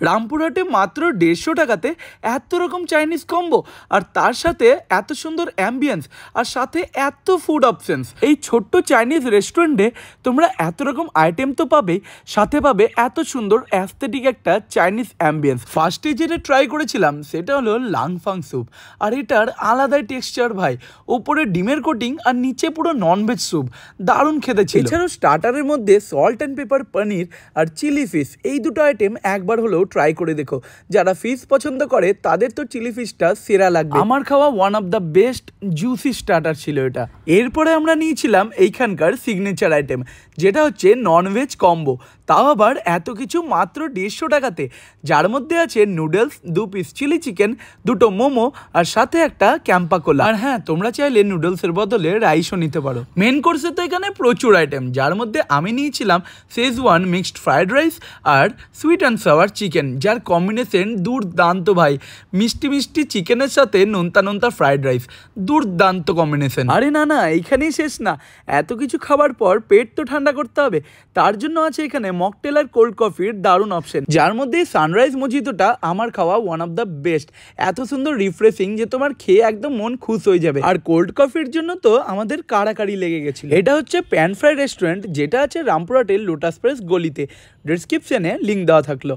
রামপুরহাটে মাত্র 150 টাকাতে এত রকম চাইনিজ কম্বো, আর তার সাথে এত সুন্দর অ্যাম্বিয়েন্স, আর সাথে এত ফুড অপশনস। এই ছোট্ট চাইনিজ রেস্টুরেন্টে তোমরা এত রকম আইটেম তো পাবে, সাথে পাবে এত সুন্দর অ্যাস্থেটিক একটা চাইনিজ অ্যাম্বিয়েন্স। ফার্স্টে যেটা ট্রাই করেছিলাম সেটা হলো লাংফাং স্যুপ, আর এটার আলাদাই টেক্সচার ভাই, ওপরে ডিমের কোটিং আর নিচে পুরো ননভেজ স্যুপ, দারুণ খেতে ছিল। এছাড়াও স্টার্টারের মধ্যে সল্ট অ্যান্ড পেপার পনির আর চিলি ফিশ, এই দুটো আইটেম একবার হলেও ট্রাই করে দেখো। যারা ফিশ পছন্দ করে তাদের তো চিলি ফিশটা সেরা লাগবে। আমার খাওয়া one of the best juicy starter ছিল এটা। এরপরে আমরা নিয়েছিলাম এইখানকার সিগনেচার আইটেম, যেটা হচ্ছে ননভেজ কম্বো, তাও আবার এত কিছু মাত্র 150 টাকাতে, যার মধ্যে আছে নুডলস, 2 পিস চিলি চিকেন, 2টো মোমো, আর সাথে একটা ক্যাম্পা কোলা। আর হ্যাঁ, তোমরা চাইলে নুডলসের বদলে রাইসও নিতে পারো। মেন কোর্সে তো এখানে প্রচুর আইটেম, যার মধ্যে আমি নিয়েছিলাম শেজওয়ান মিক্সড ফ্রাইড রাইস আর সুইট অ্যান্ড সাওয়ার চিকেন, যার কম্বিনেশন দুর্দান্ত ভাই। মিষ্টি মিষ্টি চিকেনের সাথে নোনতা নোনতা ফ্রাইড রাইস, দুর্দান্ত কম্বিনেশন। আরে না না, এইখানেই শেষ না, এত কিছু খাবার পর পেট তো ঠান্ডা করতে হবে, তার জন্য আছে এখানে মকটেল আর কোল্ড কফির দারুণ অপশন, যার মধ্যে সানরাইজ মজিতোটা আমার খাওয়া ওয়ান অফ দ্য বেস্ট। এত সুন্দর রিফ্রেশিং যে তোমার খেয়ে একদম মন খুশ হয়ে যাবে। আর কোল্ড কফির জন্য তো আমাদের কাড়াকাড়ি লেগে গেছিল। এটা হচ্ছে প্যান ফ্রাই রেস্টুরেন্ট, যেটা আছে রামপুরহাটের লোটাস প্রেস গলিতে। ডেসক্রিপশনে লিঙ্ক দেওয়া থাকলো।